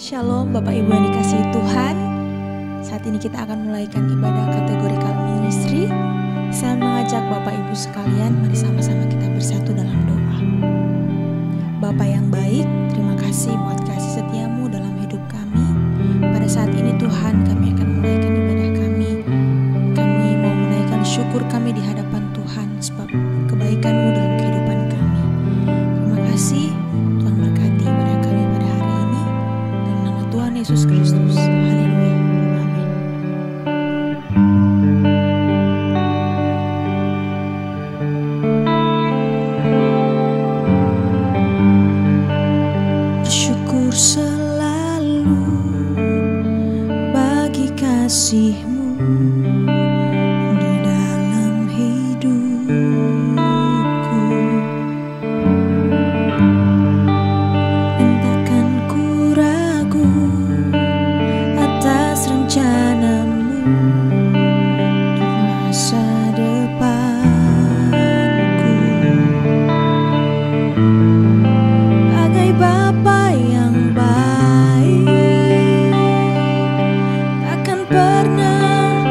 Shalom Bapak Ibu yang dikasihi Tuhan. Saat ini kita akan mulaikan ibadah kategorikal ministry. Saya mengajak Bapak Ibu sekalian, mari sama-sama kita bersatu dalam doa. Bapa yang baik, terima kasih buat kasih setiamu dalam hidup kami. Pada saat ini Tuhan, kami akan menaikkan ibadah kami. Kami mau menaikkan syukur kami di hadapan Tuhan sebab kebaikan-Mu dalam kehidupan kami. Terima kasih Tuhan, berkati ibadah kami pada hari ini. Dalam nama Tuhan Yesus Kristus. Haleluya. Amin. Bersyukur selalu bagi kasih-Mu di dalam hidupku. Entahkan ku ragu atas rencana-Mu di masa depanku. Bagai Bapa yang baik, takkan pernah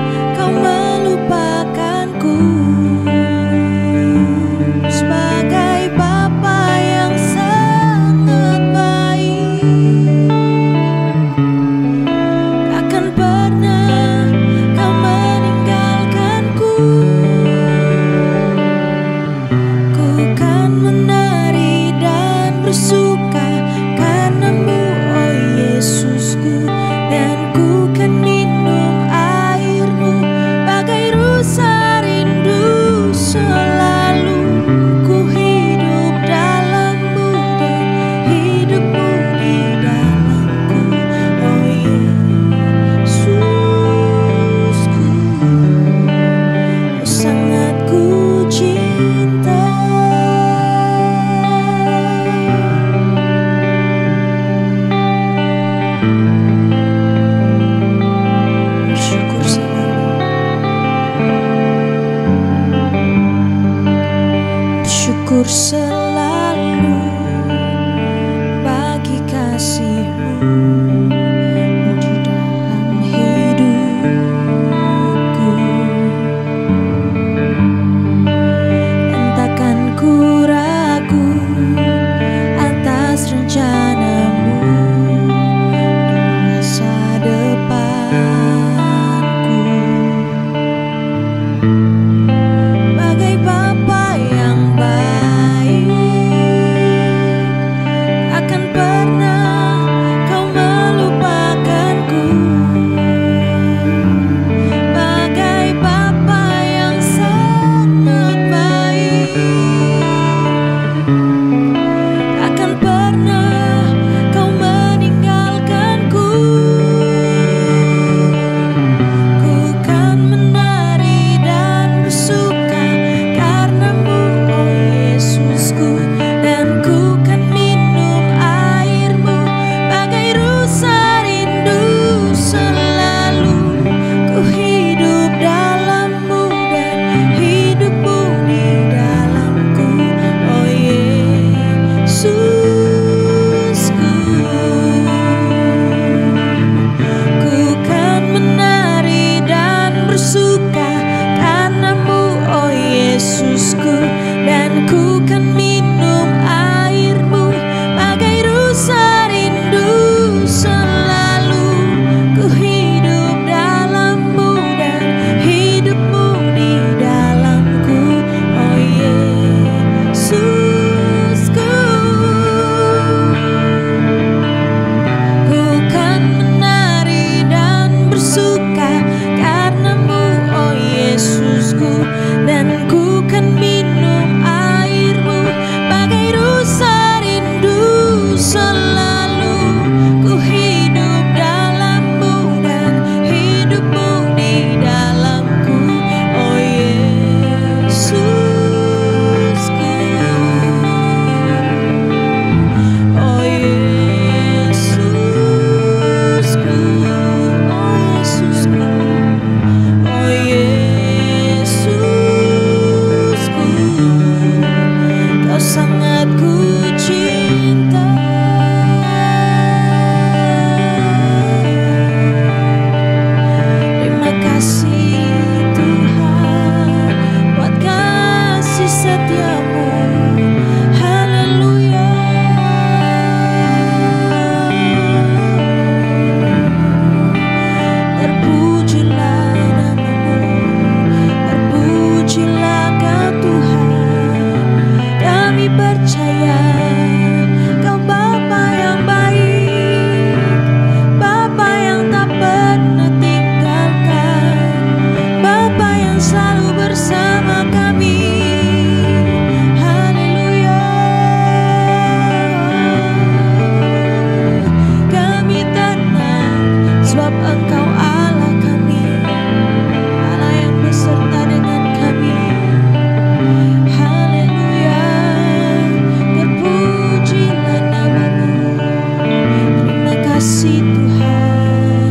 kasih Tuhan,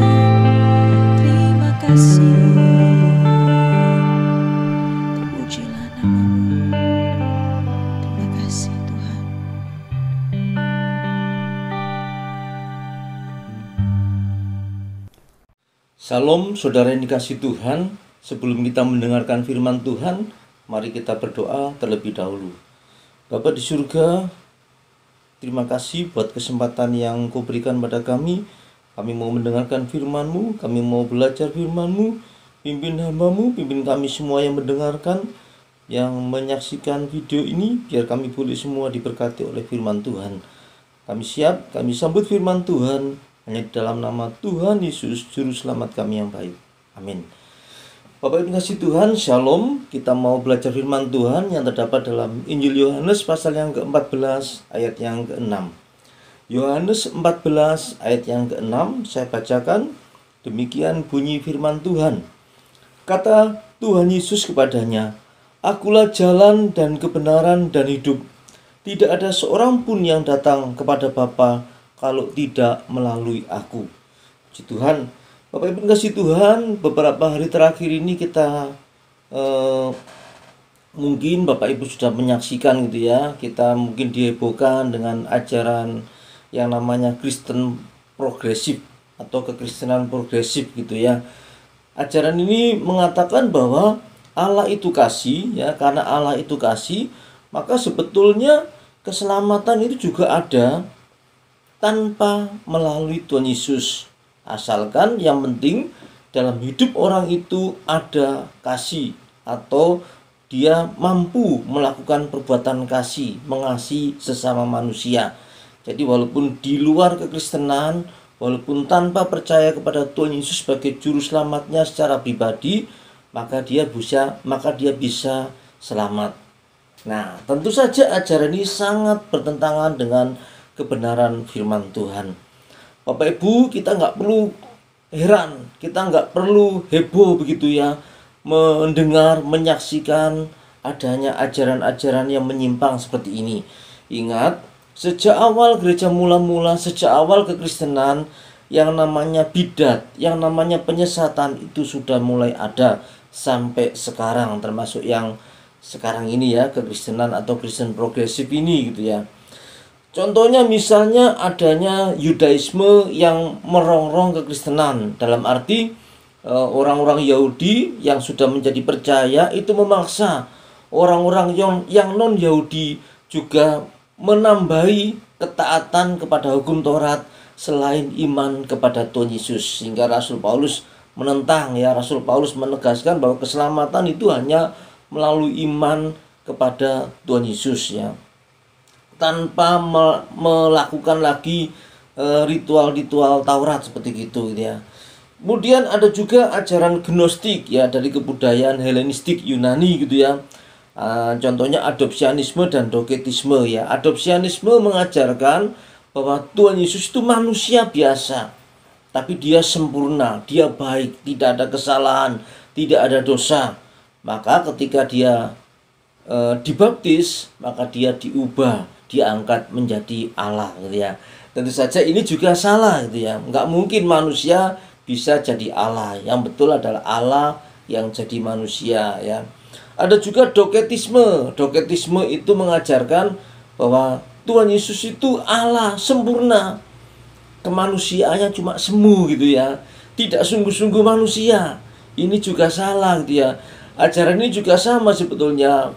terima kasih. Terpujilah nama-Mu. Terima kasih Tuhan. Salam saudara yang dikasihi Tuhan. Sebelum kita mendengarkan firman Tuhan, mari kita berdoa terlebih dahulu. Bapa di surga, terima kasih buat kesempatan yang Kau berikan pada kami. Kami mau mendengarkan firman-Mu, kami mau belajar firman-Mu. Pimpin hamba-Mu, pimpin kami semua yang mendengarkan, yang menyaksikan video ini, biar kami boleh semua diberkati oleh firman Tuhan. Kami siap, kami sambut firman Tuhan, hanya di dalam nama Tuhan Yesus, Juru Selamat kami yang baik. Amin. Bapak Ibu kasih Tuhan, Shalom. Kita mau belajar firman Tuhan yang terdapat dalam Injil Yohanes pasal yang ke-14 ayat yang ke-6. Yohanes 14 ayat yang ke-6, saya bacakan. Demikian bunyi firman Tuhan. Kata Tuhan Yesus kepadanya, Akulah jalan dan kebenaran dan hidup. Tidak ada seorang pun yang datang kepada Bapa kalau tidak melalui aku. Puji Tuhan. Bapak Ibu kasih Tuhan, beberapa hari terakhir ini kita mungkin Bapak Ibu sudah menyaksikan gitu ya. Kita mungkin dihebohkan dengan ajaran yang namanya Kristen progresif atau kekristenan progresif gitu ya. Ajaran ini mengatakan bahwa Allah itu kasih ya, karena Allah itu kasih, maka sebetulnya keselamatan itu juga ada tanpa melalui Tuhan Yesus. Asalkan yang penting dalam hidup orang itu ada kasih, atau dia mampu melakukan perbuatan kasih, mengasihi sesama manusia. Jadi walaupun di luar kekristenan, walaupun tanpa percaya kepada Tuhan Yesus sebagai juru selamatnya secara pribadi, maka dia bisa selamat. Nah, tentu saja ajaran ini sangat bertentangan dengan kebenaran firman Tuhan. Bapak Ibu, kita nggak perlu heran, kita nggak perlu heboh begitu ya, mendengar, menyaksikan adanya ajaran-ajaran yang menyimpang seperti ini. Ingat, sejak awal gereja mula-mula, sejak awal kekristenan, yang namanya bidat, yang namanya penyesatan itu sudah mulai ada sampai sekarang, termasuk yang sekarang ini ya, kekristenan atau Kristen progresif ini gitu ya. Contohnya misalnya adanya Yudaisme yang merongrong kekristenan, dalam arti orang-orang Yahudi yang sudah menjadi percaya itu memaksa orang-orang yang non-Yahudi juga menambahi ketaatan kepada hukum Taurat selain iman kepada Tuhan Yesus. Sehingga Rasul Paulus menentang ya, Rasul Paulus menegaskan bahwa keselamatan itu hanya melalui iman kepada Tuhan Yesus ya, tanpa melakukan lagi ritual-ritual Taurat seperti itu gitu ya. Kemudian ada juga ajaran gnostik ya, dari kebudayaan Helenistik Yunani gitu ya. Contohnya adopsianisme dan doketisme ya. Adopsianisme mengajarkan bahwa Tuhan Yesus itu manusia biasa, tapi dia sempurna, dia baik, tidak ada kesalahan, tidak ada dosa. Maka ketika dia dibaptis, maka dia diubah, diangkat menjadi Allah gitu ya. Tentu saja ini juga salah gitu ya. Nggak mungkin manusia bisa jadi Allah. Yang betul adalah Allah yang jadi manusia ya. Ada juga doketisme. Doketisme itu mengajarkan bahwa Tuhan Yesus itu Allah sempurna, kemanusiaannya cuma semu gitu ya, tidak sungguh-sungguh manusia. Ini juga salah gitu ya. Ajaran ini juga sama sebetulnya,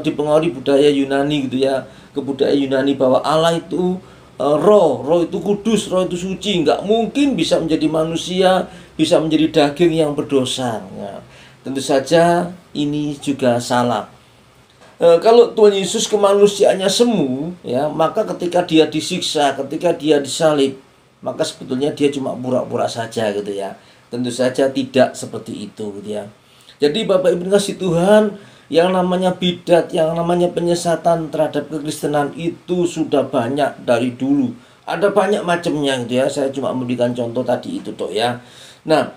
dipengaruhi budaya Yunani gitu ya, kebudayaan Yunani, bahwa Allah itu roh itu kudus, roh itu suci, nggak mungkin bisa menjadi manusia, bisa menjadi daging yang berdosa ya. Tentu saja ini juga salah. Kalau Tuhan Yesus kemanusiaannya semu ya, maka ketika dia disiksa, ketika dia disalib, maka sebetulnya dia cuma pura-pura saja gitu ya. Tentu saja tidak seperti itu gitu ya. Jadi Bapak Ibu kasih Tuhan, yang namanya bidat, yang namanya penyesatan terhadap kekristenan itu sudah banyak dari dulu. Ada banyak macamnya gitu ya. Saya cuma memberikan contoh tadi itu toh ya. Nah,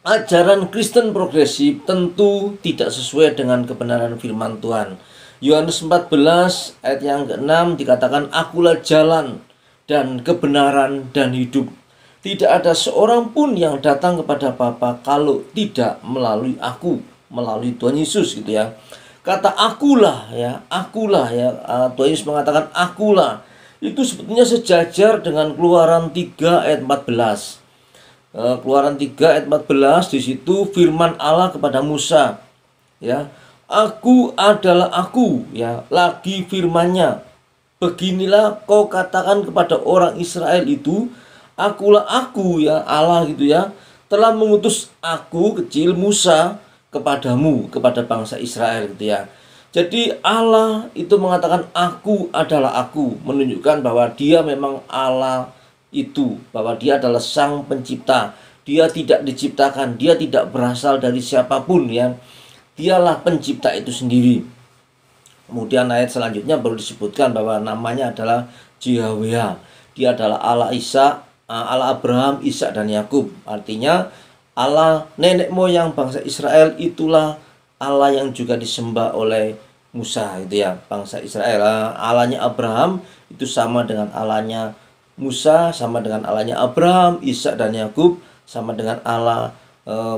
ajaran Kristen progresif tentu tidak sesuai dengan kebenaran firman Tuhan. Yohanes 14 ayat yang ke-6 dikatakan, Akulah jalan dan kebenaran dan hidup. Tidak ada seorang pun yang datang kepada Bapa kalau tidak melalui aku, melalui Tuhan Yesus gitu ya. Kata akulah ya, Tuhan Yesus mengatakan akulah. Itu sebetulnya sejajar dengan Keluaran 3 ayat 14. Keluaran 3 ayat 14, di situ firman Allah kepada Musa ya, aku adalah aku ya, lagi firman-Nya, beginilah kau katakan kepada orang Israel itu, akulah aku ya, Allah gitu ya, telah mengutus aku kecil Musa kepadamu, kepada bangsa Israel gitu ya. Jadi Allah itu mengatakan aku adalah aku, menunjukkan bahwa dia memang Allah itu, bahwa dia adalah sang pencipta. Dia tidak diciptakan, dia tidak berasal dari siapapun ya. Dialah pencipta itu sendiri. Kemudian ayat selanjutnya baru disebutkan bahwa namanya adalah Yahweh. Dia adalah Allah Isa, Allah Abraham, Ishak dan Yakub. Artinya Allah nenek moyang bangsa Israel itulah Allah yang juga disembah oleh Musa itu ya, bangsa Israel. Allahnya Abraham itu sama dengan Allahnya Musa, sama dengan Allahnya Abraham, Ishak dan Yakub, sama dengan Allah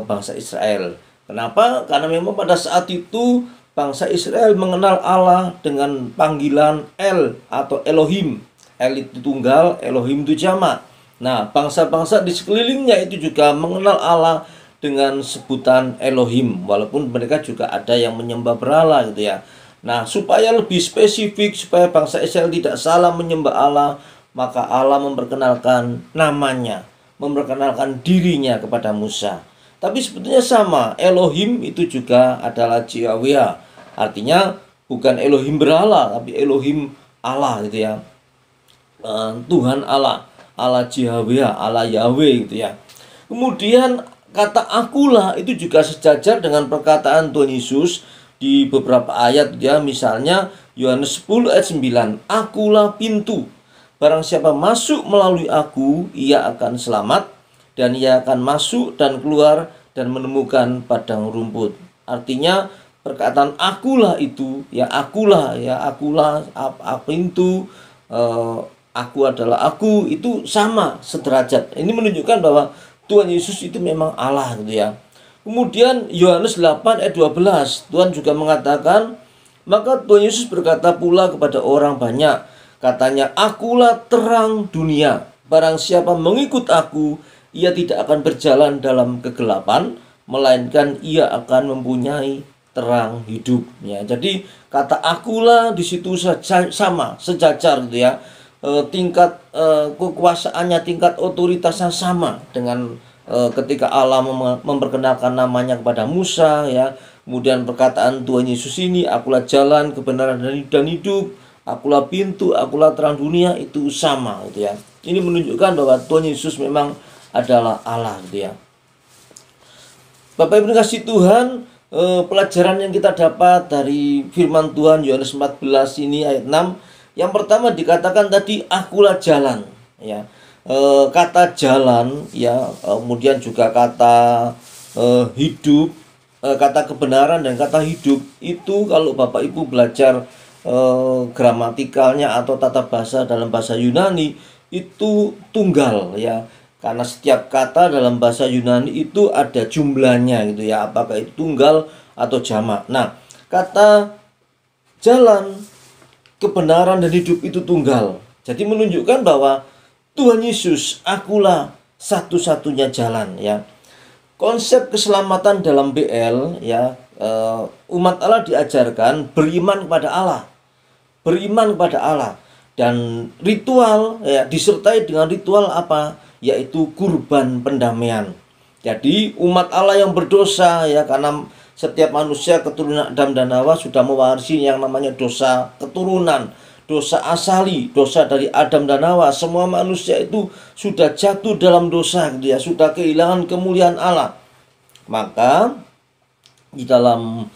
bangsa Israel. Kenapa? Karena memang pada saat itu bangsa Israel mengenal Allah dengan panggilan El atau Elohim. El itu tunggal, Elohim itu jamak. Nah, bangsa-bangsa di sekelilingnya itu juga mengenal Allah dengan sebutan Elohim, walaupun mereka juga ada yang menyembah berhala gitu ya. Nah, supaya lebih spesifik, supaya bangsa Israel tidak salah menyembah Allah, maka Allah memperkenalkan namanya, memperkenalkan dirinya kepada Musa. Tapi sebetulnya sama, Elohim itu juga adalah Yahweh. Artinya bukan Elohim berhala, tapi Elohim Allah gitu ya. Tuhan Allah, Allah Yahweh, Allah Yahweh gitu ya. Kemudian kata akulah itu juga sejajar dengan perkataan Tuhan Yesus di beberapa ayat ya. Misalnya Yohanes 10 ayat 9, akulah pintu. Barang siapa masuk melalui aku, ia akan selamat, dan ia akan masuk dan keluar dan menemukan padang rumput. Artinya perkataan akulah itu ya, akulah pintu, aku adalah aku, itu sama, sederajat. Ini menunjukkan bahwa Tuhan Yesus itu memang Allah gitu ya. Kemudian Yohanes 8 ayat 12, Tuhan juga mengatakan, maka Tuhan Yesus berkata pula kepada orang banyak, katanya, akulah terang dunia. Barang siapa mengikut aku, ia tidak akan berjalan dalam kegelapan, melainkan ia akan mempunyai terang hidup ya. Jadi kata akulah di situ sama, sejajar gitu ya. Tingkat kekuasaannya, tingkat otoritasnya sama dengan ketika Allah memperkenalkan namanya kepada Musa ya. Kemudian perkataan Tuhan Yesus ini, akulah jalan, kebenaran dan hidup, akulah pintu, akulah terang dunia, itu sama gitu ya. Ini menunjukkan bahwa Tuhan Yesus memang adalah Allah gitu ya. Bapak Ibu kasih Tuhan, pelajaran yang kita dapat dari firman Tuhan Yohanes 14 ini ayat 6, yang pertama dikatakan tadi akulah jalan ya. Kata jalan ya, kemudian juga kata hidup, kata kebenaran dan kata hidup itu kalau Bapak Ibu belajar gramatikalnya atau tata bahasa dalam bahasa Yunani itu tunggal ya. Karena setiap kata dalam bahasa Yunani itu ada jumlahnya gitu ya, apakah itu tunggal atau jamak. Nah, kata jalan, kebenaran dan hidup itu tunggal. Jadi menunjukkan bahwa Tuhan Yesus akulah satu-satunya jalan ya. Konsep keselamatan dalam BL ya, umat Allah diajarkan beriman kepada Allah. Beriman kepada Allah, dan ritual ya, disertai dengan ritual apa? Yaitu kurban pendamaian. Jadi umat Allah yang berdosa ya, karena setiap manusia keturunan Adam dan Hawa sudah mewarisi yang namanya dosa keturunan, dosa asali, dosa dari Adam dan Hawa. Semua manusia itu sudah jatuh dalam dosa gitu ya, sudah kehilangan kemuliaan Allah. Maka di dalam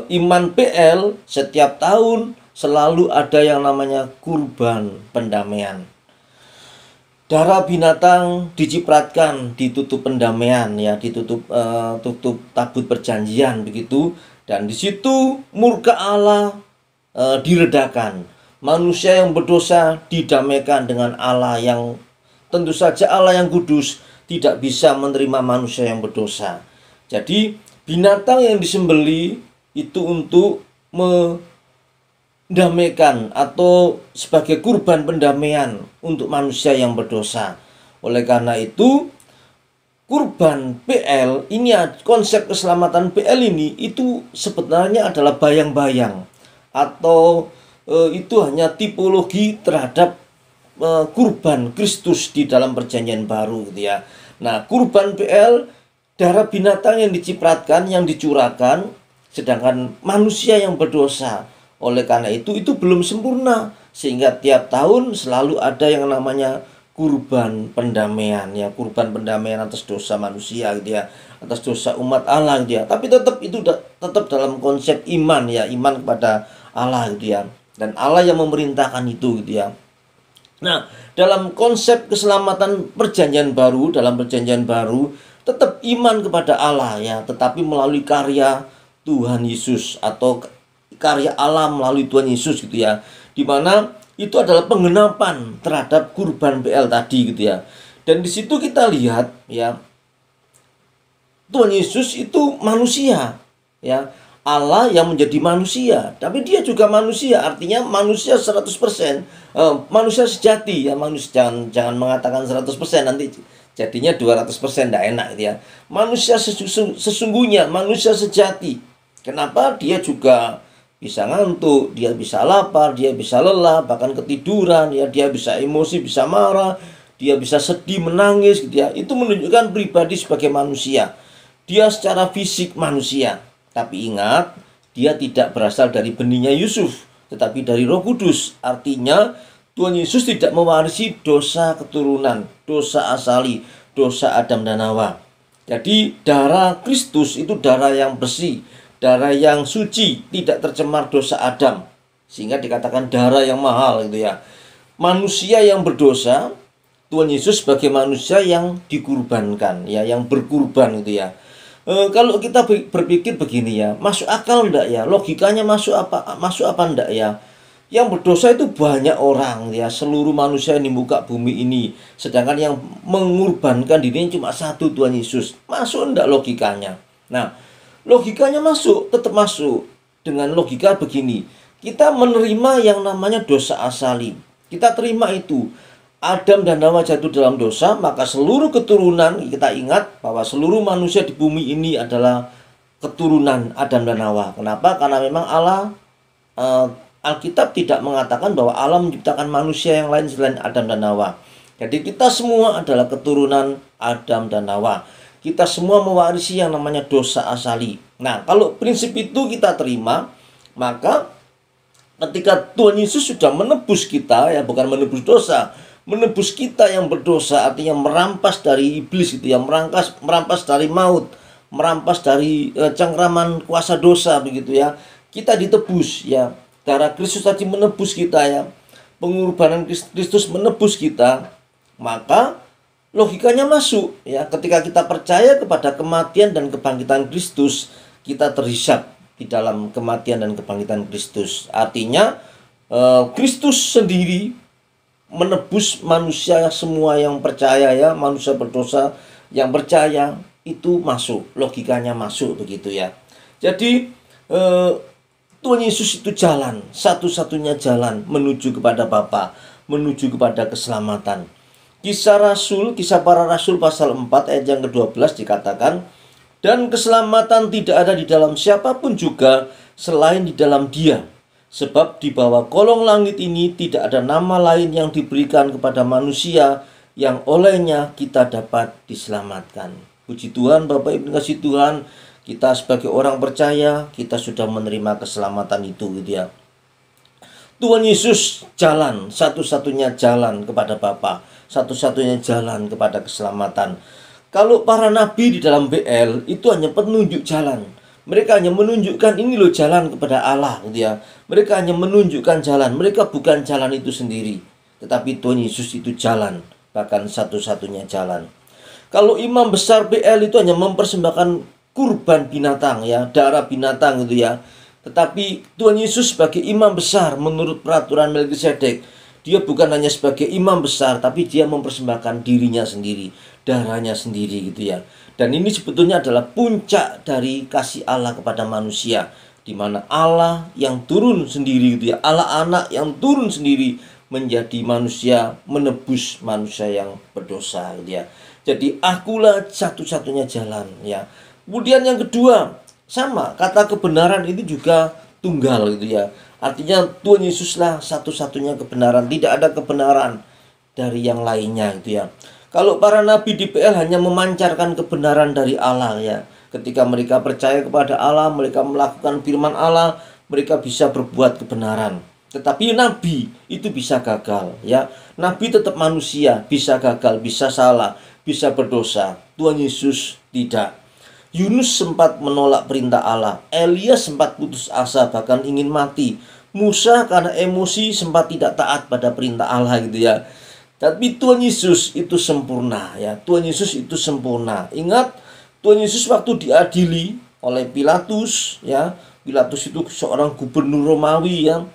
iman PL setiap tahun selalu ada yang namanya kurban pendamaian. Darah binatang dicipratkan, ditutup pendamaian ya, ditutup tutup tabut perjanjian begitu, dan di situ murka Allah diredakan, manusia yang berdosa didamaikan dengan Allah yang tentu saja Allah yang kudus tidak bisa menerima manusia yang berdosa. Jadi binatang yang disembeli itu untuk mendamaikan atau sebagai kurban pendamaian untuk manusia yang berdosa. Oleh karena itu kurban PL ini, konsep keselamatan PL ini itu sebenarnya adalah bayang-bayang atau itu hanya tipologi terhadap kurban Kristus di dalam perjanjian baru gitu ya. Nah, kurban PL darah binatang yang dicipratkan, yang dicurahkan, sedangkan manusia yang berdosa. Oleh karena itu belum sempurna, sehingga tiap tahun selalu ada yang namanya kurban pendamaian ya, kurban pendamaian atas dosa manusia gitu ya, atas dosa umat Allah gitu ya. Tapi tetap dalam konsep iman ya, iman kepada Allah gitu ya. Dan Allah yang memerintahkan itu gitu ya. Nah, dalam konsep keselamatan perjanjian baru, dalam perjanjian baru tetap iman kepada Allah ya, tetapi melalui karya Tuhan Yesus atau karya Allah melalui Tuhan Yesus gitu ya. Di mana itu adalah penggenapan terhadap kurban PL tadi gitu ya. Dan di situ kita lihat ya, Tuhan Yesus itu manusia ya. Allah yang menjadi manusia, tapi dia juga manusia, artinya manusia 100%, manusia sejati ya, manusia jangan mengatakan 100%, nanti jadinya 200%, tidak enak gitu ya. Manusia sesungguhnya, manusia sejati. Kenapa? Dia juga bisa ngantuk, dia bisa lapar, dia bisa lelah, bahkan ketiduran ya, dia bisa emosi, bisa marah, dia bisa sedih, menangis gitu ya. Itu menunjukkan pribadi sebagai manusia. Dia secara fisik manusia. Tapi ingat, dia tidak berasal dari benihnya Yusuf, tetapi dari Roh Kudus. Artinya Tuhan Yesus tidak mewarisi dosa keturunan, dosa asali, dosa Adam dan Hawa. Jadi darah Kristus itu darah yang bersih, darah yang suci, tidak tercemar dosa Adam, sehingga dikatakan darah yang mahal gitu ya. Manusia yang berdosa, Tuhan Yesus sebagai manusia yang dikurbankan ya, yang berkurban gitu ya. Kalau kita berpikir begini ya, masuk akal enggak ya? Logikanya masuk apa enggak ya? Yang berdosa itu banyak orang ya, seluruh manusia yang di muka bumi ini. Sedangkan yang mengorbankan dirinya cuma satu, Tuhan Yesus. Masuk enggak logikanya? Nah, logikanya masuk, tetap masuk. Dengan logika begini, kita menerima yang namanya dosa asali. Kita terima itu. Adam dan Hawa jatuh dalam dosa, maka seluruh keturunan, kita ingat bahwa seluruh manusia di bumi ini adalah keturunan Adam dan Hawa. Kenapa? Karena memang Allah, Alkitab tidak mengatakan bahwa Allah menciptakan manusia yang lain selain Adam dan Hawa. Jadi kita semua adalah keturunan Adam dan Hawa. Kita semua mewarisi yang namanya dosa asali. Nah, kalau prinsip itu kita terima, maka ketika Tuhan Yesus sudah menebus kita, ya bukan menebus dosa, menebus kita yang berdosa, artinya merampas dari iblis itu ya, merampas dari maut, merampas dari cengkraman kuasa dosa begitu ya. Kita ditebus ya. Darah Kristus tadi menebus kita ya. Pengorbanan Kristus menebus kita. Maka logikanya masuk ya, ketika kita percaya kepada kematian dan kebangkitan Kristus, kita terhisap di dalam kematian dan kebangkitan Kristus. Artinya Kristus sendiri menebus manusia semua yang percaya ya, manusia berdosa yang percaya itu masuk, logikanya masuk begitu ya. Jadi Tuhan Yesus itu jalan, satu-satunya jalan menuju kepada Bapa, menuju kepada keselamatan. Kisah para rasul pasal 4 ayat yang ke-12 dikatakan, dan keselamatan tidak ada di dalam siapapun juga selain di dalam Dia. Sebab di bawah kolong langit ini tidak ada nama lain yang diberikan kepada manusia yang olehnya kita dapat diselamatkan. Puji Tuhan, Bapak Ibu kasih Tuhan, kita sebagai orang percaya, kita sudah menerima keselamatan itu gitu ya. Tuhan Yesus jalan, satu-satunya jalan kepada Bapa, satu-satunya jalan kepada keselamatan. Kalau para nabi di dalam BL itu hanya penunjuk jalan. Mereka hanya menunjukkan ini loh jalan kepada Allah gitu ya. Mereka hanya menunjukkan jalan. Mereka bukan jalan itu sendiri, tetapi Tuhan Yesus itu jalan, bahkan satu-satunya jalan. Kalau imam besar BL itu hanya mempersembahkan kurban binatang ya, darah binatang gitu ya. Tetapi Tuhan Yesus sebagai imam besar menurut peraturan Melkisedek, dia bukan hanya sebagai imam besar, tapi dia mempersembahkan dirinya sendiri, darahnya sendiri gitu ya. Dan ini sebetulnya adalah puncak dari kasih Allah kepada manusia, di mana Allah yang turun sendiri gitu ya, Allah anak yang turun sendiri menjadi manusia, menebus manusia yang berdosa gitu ya. Jadi akulah satu-satunya jalan ya. Kemudian yang kedua, sama, kata kebenaran itu juga tunggal gitu ya. Artinya Tuhan Yesuslah satu-satunya kebenaran, tidak ada kebenaran dari yang lainnya gitu ya. Kalau para nabi di PL hanya memancarkan kebenaran dari Allah ya. Ketika mereka percaya kepada Allah, mereka melakukan firman Allah, mereka bisa berbuat kebenaran. Tetapi nabi itu bisa gagal ya. Nabi tetap manusia, bisa gagal, bisa salah, bisa berdosa. Tuhan Yesus tidak. Yunus sempat menolak perintah Allah. Elia sempat putus asa, bahkan ingin mati. Musa karena emosi sempat tidak taat pada perintah Allah gitu ya. Tapi Tuhan Yesus itu sempurna ya. Tuhan Yesus itu sempurna. Ingat, Tuhan Yesus waktu diadili oleh Pilatus ya. Pilatus itu seorang gubernur Romawi yang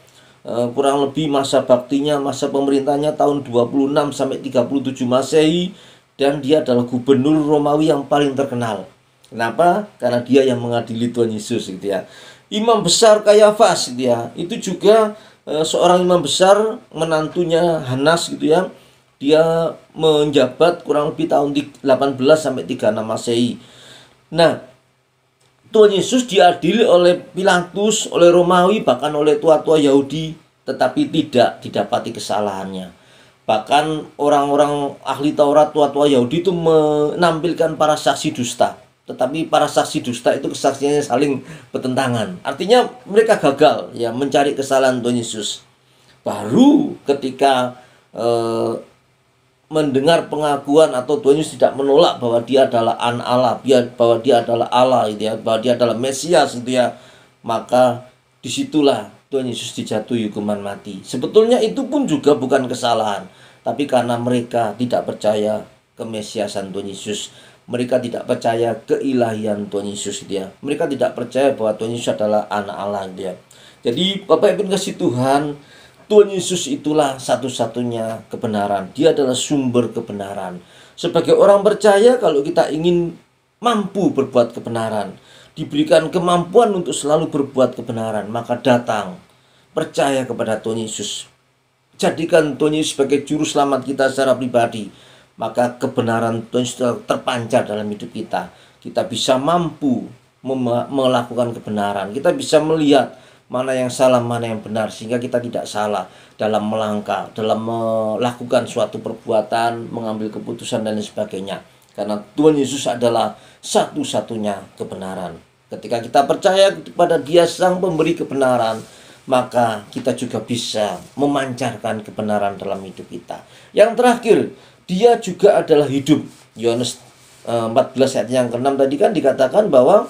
kurang lebih masa baktinya, masa pemerintahnya tahun 26 sampai 37 Masehi, dan dia adalah gubernur Romawi yang paling terkenal. Kenapa? Karena dia yang mengadili Tuhan Yesus gitu ya. Imam besar Kayafas gitu ya. Itu juga seorang imam besar, menantunya Hanas gitu ya. Dia menjabat kurang lebih tahun 18 sampai 36 Masehi. Nah, Tuhan Yesus diadili oleh Pilatus, oleh Romawi, bahkan oleh tua-tua Yahudi, tetapi tidak didapati kesalahannya. Bahkan orang-orang ahli Taurat, tua-tua Yahudi itu menampilkan para saksi dusta. Tetapi para saksi dusta itu kesaksiannya saling bertentangan. Artinya mereka gagal ya mencari kesalahan Tuhan Yesus. Baru ketika mendengar pengakuan atau Tuhan Yesus tidak menolak bahwa dia adalah anak Allah, bahwa dia adalah Allah gitu ya, bahwa dia adalah Mesias gitu ya, maka disitulah Tuhan Yesus dijatuhi hukuman mati. Sebetulnya itu pun juga bukan kesalahan, tapi karena mereka tidak percaya kemesiasan Tuhan Yesus, mereka tidak percaya keilahian Tuhan Yesus gitu ya, mereka tidak percaya bahwa Tuhan Yesus adalah anak Allah gitu ya. Jadi Bapak Ibu kasih Tuhan, Tuhan Yesus itulah satu-satunya kebenaran. Dia adalah sumber kebenaran. Sebagai orang percaya, kalau kita ingin mampu berbuat kebenaran, diberikan kemampuan untuk selalu berbuat kebenaran, maka datang, percaya kepada Tuhan Yesus. Jadikan Tuhan Yesus sebagai juru selamat kita secara pribadi, maka kebenaran Tuhan Yesus terpancar dalam hidup kita. Kita bisa mampu melakukan kebenaran. Kita bisa melihat mana yang salah, mana yang benar, sehingga kita tidak salah dalam melangkah, dalam melakukan suatu perbuatan, mengambil keputusan dan lain sebagainya. Karena Tuhan Yesus adalah satu-satunya kebenaran. Ketika kita percaya kepada Dia Sang Pemberi kebenaran, maka kita juga bisa memancarkan kebenaran dalam hidup kita. Yang terakhir, Dia juga adalah hidup. Yohanes 14 ayat yang ke-6 tadi kan dikatakan bahwa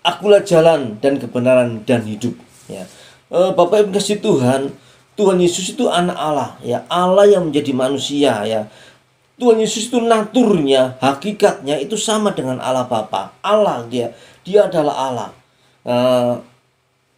Akulah jalan dan kebenaran dan hidup ya. Bapak Ibu kasih Tuhan, Tuhan Yesus itu anak Allah ya, Allah yang menjadi manusia ya. Tuhan Yesus itu naturnya, hakikatnya itu sama dengan Allah Bapa. Allah dia adalah Allah.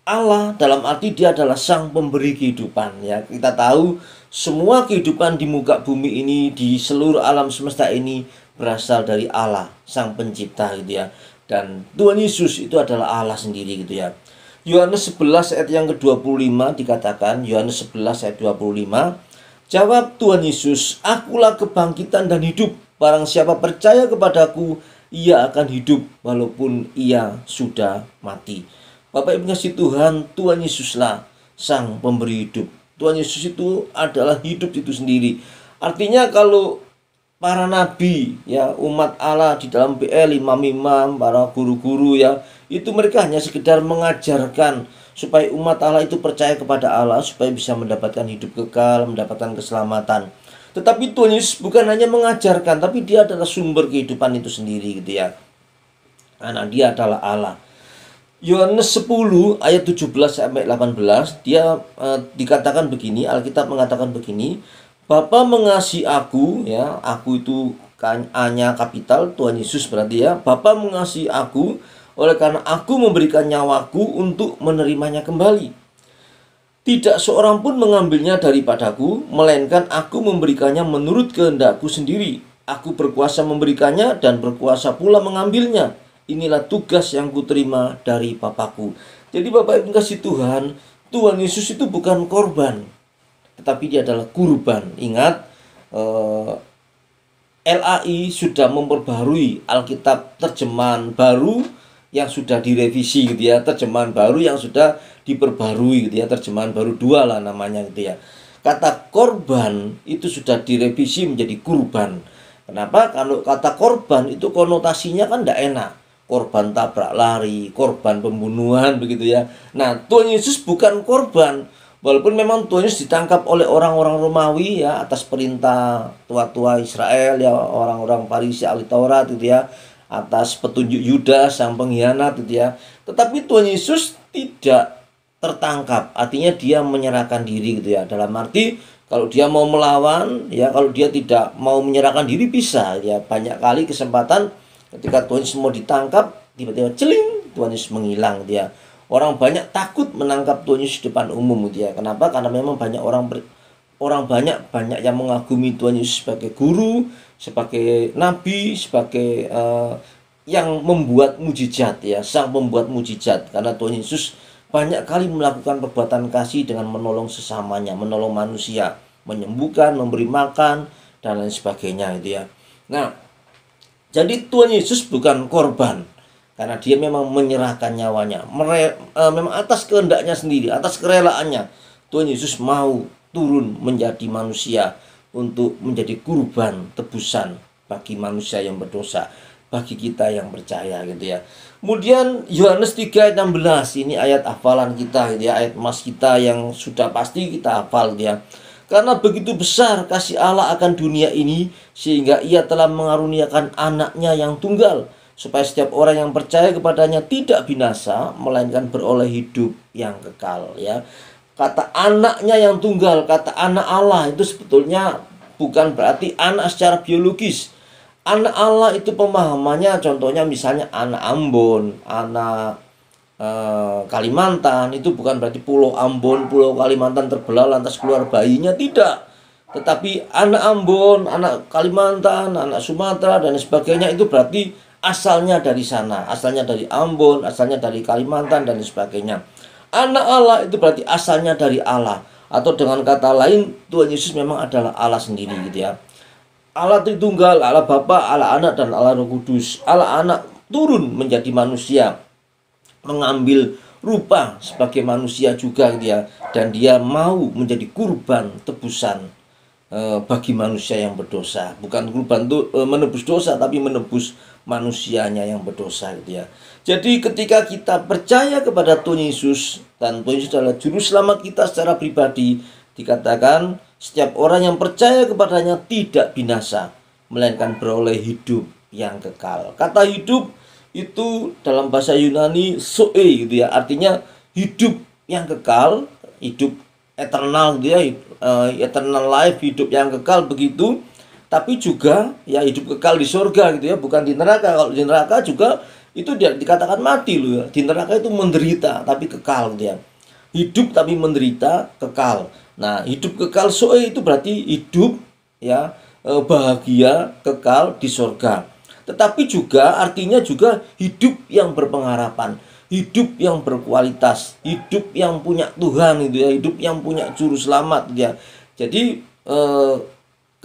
Allah dalam arti dia adalah sang pemberi kehidupan ya. Kita tahu semua kehidupan di muka bumi ini, di seluruh alam semesta ini berasal dari Allah, sang pencipta gitu ya. Dan Tuhan Yesus itu adalah Allah sendiri gitu ya. Yohanes 11 ayat yang ke-25 dikatakan, Yohanes 11 ayat 25, jawab Tuhan Yesus, akulah kebangkitan dan hidup. Barang siapa percaya kepadaku, ia akan hidup walaupun ia sudah mati. Bapak Ibu kasih Tuhan, Tuhan Yesuslah sang pemberi hidup. Tuhan Yesus itu adalah hidup itu sendiri. Artinya kalau para nabi ya, umat Allah di dalam PL, imam-imam, para guru-guru ya, itu mereka hanya sekedar mengajarkan supaya umat Allah itu percaya kepada Allah, supaya bisa mendapatkan hidup kekal, mendapatkan keselamatan. Tetapi Tuhan Yesus bukan hanya mengajarkan, tapi Dia adalah sumber kehidupan itu sendiri gitu ya. Karena Dia adalah Allah. Yohanes 10 ayat 17 sampai 18 dia dikatakan begini, Alkitab mengatakan begini, Bapa mengasihi aku aku itu A-nya kapital, Tuhan Yesus berarti ya. Bapa mengasihi aku oleh karena aku memberikan nyawaku untuk menerimanya kembali. Tidak seorang pun mengambilnya daripadaku, melainkan aku memberikannya menurut kehendakku sendiri. Aku berkuasa memberikannya dan berkuasa pula mengambilnya. Inilah tugas yang kuterima dari Bapakku. Jadi Bapak Ibu kasih Tuhan, Tuhan Yesus itu bukan korban, tetapi dia adalah kurban. Ingat, LAI sudah memperbarui Alkitab terjemahan baru yang sudah direvisi gitu ya, terjemahan baru yang sudah diperbarui gitu ya, terjemahan baru 2 lah namanya gitu ya. Kata korban itu sudah direvisi menjadi kurban. Kenapa? Kalau kata korban itu konotasinya kan tidak enak. Korban tabrak lari, korban pembunuhan begitu ya. Nah, Tuhan Yesus bukan korban. Walaupun memang Tuhan Yesus ditangkap oleh orang-orang Romawi ya, atas perintah tua-tua Israel ya, orang-orang Farisi ahli Taurat gitu ya, atas petunjuk Yudas sang pengkhianat gitu ya. Tetapi Tuhan Yesus tidak tertangkap, artinya dia menyerahkan diri gitu ya. Dalam arti kalau dia mau melawan ya, kalau dia tidak mau menyerahkan diri bisa ya. Banyak kali kesempatan ketika Tuhan Yesus mau ditangkap, tiba-tiba celing Tuhan Yesus menghilang dia. Orang banyak takut menangkap Tuhan Yesus di depan umum gitu ya. Kenapa? Karena memang banyak orang banyak yang mengagumi Tuhan Yesus sebagai guru, sebagai nabi, sebagai yang membuat mujizat ya, sang pembuat mujizat. Karena Tuhan Yesus banyak kali melakukan perbuatan kasih dengan menolong sesamanya, menolong manusia, menyembuhkan, memberi makan dan lain sebagainya gitu ya. Nah, jadi Tuhan Yesus bukan korban, karena dia memang menyerahkan nyawanya, memang atas kehendaknya sendiri, atas kerelaannya. Tuhan Yesus mau turun menjadi manusia untuk menjadi kurban tebusan bagi manusia yang berdosa, bagi kita yang percaya gitu ya. Kemudian Yohanes 3 ayat 16, ini ayat hafalan kita gitu ya, ayat emas kita yang sudah pasti kita hafal gitu ya. Karena begitu besar kasih Allah akan dunia ini, sehingga ia telah mengaruniakan anaknya yang tunggal, supaya setiap orang yang percaya kepadanya tidak binasa, melainkan beroleh hidup yang kekal ya. Kata anaknya yang tunggal, kata anak Allah itu sebetulnya bukan berarti anak secara biologis. Anak Allah itu pemahamannya, contohnya misalnya anak Ambon, anak Kalimantan, itu bukan berarti Pulau Ambon, Pulau Kalimantan terbelah lantas keluar bayinya, tidak. Tetapi anak Ambon, anak Kalimantan, anak Sumatera dan sebagainya itu berarti asalnya dari sana, asalnya dari Ambon, asalnya dari Kalimantan dan sebagainya. Anak Allah itu berarti asalnya dari Allah, atau dengan kata lain Tuhan Yesus memang adalah Allah sendiri gitu ya. Allah Tritunggal, Allah Bapa, Allah Anak dan Allah Roh Kudus. Allah Anak turun menjadi manusia, mengambil rupa sebagai manusia juga gitu ya, dan dia mau menjadi kurban tebusan bagi manusia yang berdosa. Bukan kurban itu menebus dosa, tapi menebus manusianya yang berdosa gitu ya. Jadi ketika kita percaya kepada Tuhan Yesus, dan Tuhan Yesus adalah juru selamat kita secara pribadi, dikatakan setiap orang yang percaya kepadanya tidak binasa, melainkan beroleh hidup yang kekal. Kata hidup itu dalam bahasa Yunani zoe gitu ya, artinya hidup yang kekal, hidup eternal gitu ya, eternal life, hidup yang kekal begitu. Tapi juga ya hidup kekal di surga gitu ya, bukan di neraka. Kalau di neraka juga itu dikatakan mati loh ya. Di neraka itu menderita tapi kekal gitu ya. Hidup tapi menderita, kekal. Nah, hidup kekal zoe itu berarti hidup ya, bahagia, kekal di surga. Tetapi juga artinya juga hidup yang berpengharapan, hidup yang berkualitas, hidup yang punya Tuhan gitu ya, hidup yang punya juru selamat gitu ya. Jadi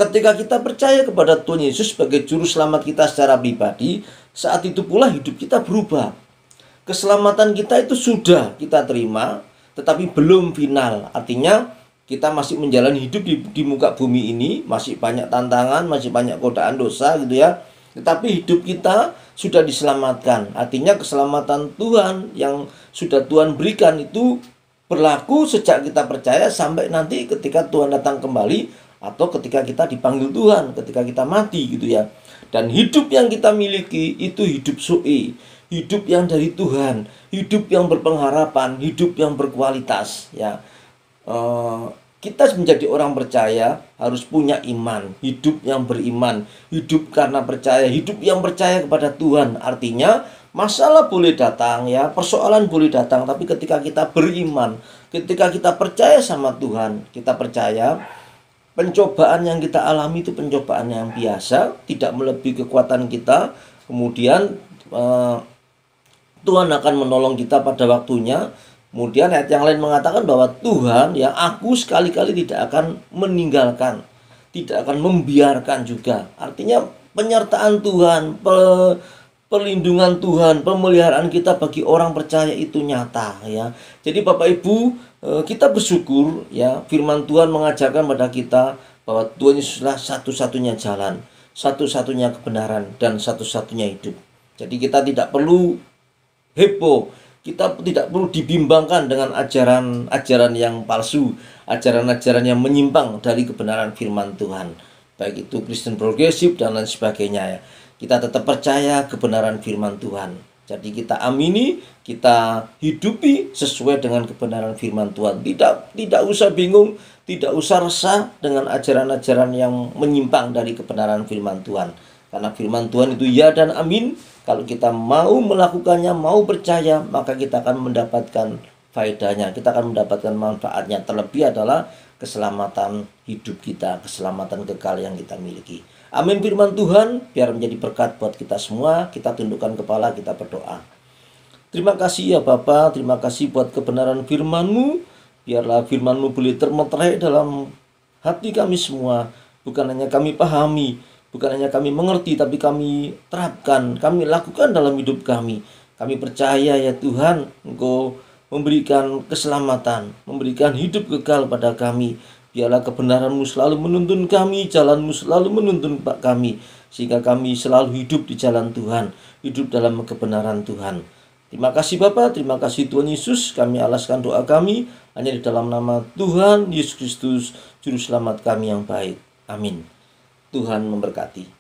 ketika kita percaya kepada Tuhan Yesus sebagai juru selamat kita secara pribadi, saat itu pula hidup kita berubah. Keselamatan kita itu sudah kita terima, tetapi belum final. Artinya kita masih menjalani hidup di muka bumi ini, masih banyak tantangan, masih banyak godaan dosa gitu ya. Tetapi hidup kita sudah diselamatkan. Artinya keselamatan Tuhan yang sudah Tuhan berikan itu berlaku sejak kita percaya sampai nanti ketika Tuhan datang kembali, atau ketika kita dipanggil Tuhan, ketika kita mati gitu ya. Dan hidup yang kita miliki itu hidup zoe, hidup yang dari Tuhan, hidup yang berpengharapan, hidup yang berkualitas ya. Kita menjadi orang percaya harus punya iman, hidup yang beriman, hidup karena percaya, hidup yang percaya kepada Tuhan. Artinya Masalah boleh datang ya, persoalan boleh datang, tapi ketika kita beriman, ketika kita percaya sama Tuhan, kita percaya pencobaan yang kita alami itu pencobaan yang biasa, tidak melebihi kekuatan kita. Kemudian Tuhan akan menolong kita pada waktunya. Kemudian ayat yang lain mengatakan bahwa Tuhan, ya, aku sekali-kali tidak akan meninggalkan, tidak akan membiarkan juga. Artinya penyertaan Tuhan, perlindungan Tuhan, pemeliharaan kita bagi orang percaya itu nyata, ya. Jadi Bapak Ibu, kita bersyukur, ya, firman Tuhan mengajarkan pada kita bahwa Tuhan Yesuslah satu-satunya jalan, satu-satunya kebenaran, dan satu-satunya hidup. Jadi kita tidak perlu heboh, kita tidak perlu dibimbangkan dengan ajaran-ajaran yang palsu, ajaran-ajaran yang menyimpang dari kebenaran firman Tuhan, baik itu Kristen progresif dan lain sebagainya, ya. Kita tetap percaya kebenaran firman Tuhan. Jadi kita amini, kita hidupi sesuai dengan kebenaran firman Tuhan. Tidak usah bingung, tidak usah resah dengan ajaran-ajaran yang menyimpang dari kebenaran firman Tuhan. Karena firman Tuhan itu ya dan amin. Kalau kita mau melakukannya, mau percaya, maka kita akan mendapatkan faedahnya, kita akan mendapatkan manfaatnya. Terlebih adalah keselamatan hidup kita, keselamatan kekal yang kita miliki. Amin firman Tuhan, biar menjadi berkat buat kita semua. Kita tundukkan kepala, kita berdoa. Terima kasih ya Bapa, terima kasih buat kebenaran firman-Mu. Biarlah firman-Mu boleh termeterai dalam hati kami semua. Bukan hanya kami pahami, bukan hanya kami mengerti, tapi kami terapkan, kami lakukan dalam hidup kami. Kami percaya ya Tuhan, Engkau memberikan keselamatan, memberikan hidup kekal pada kami. Biarlah kebenaran-Mu selalu menuntun kami, jalan-Mu selalu menuntun kami, sehingga kami selalu hidup di jalan Tuhan, hidup dalam kebenaran Tuhan. Terima kasih Bapa, terima kasih Tuhan Yesus. Kami alaskan doa kami hanya di dalam nama Tuhan Yesus Kristus, Juru Selamat kami yang baik. Amin. Tuhan memberkati.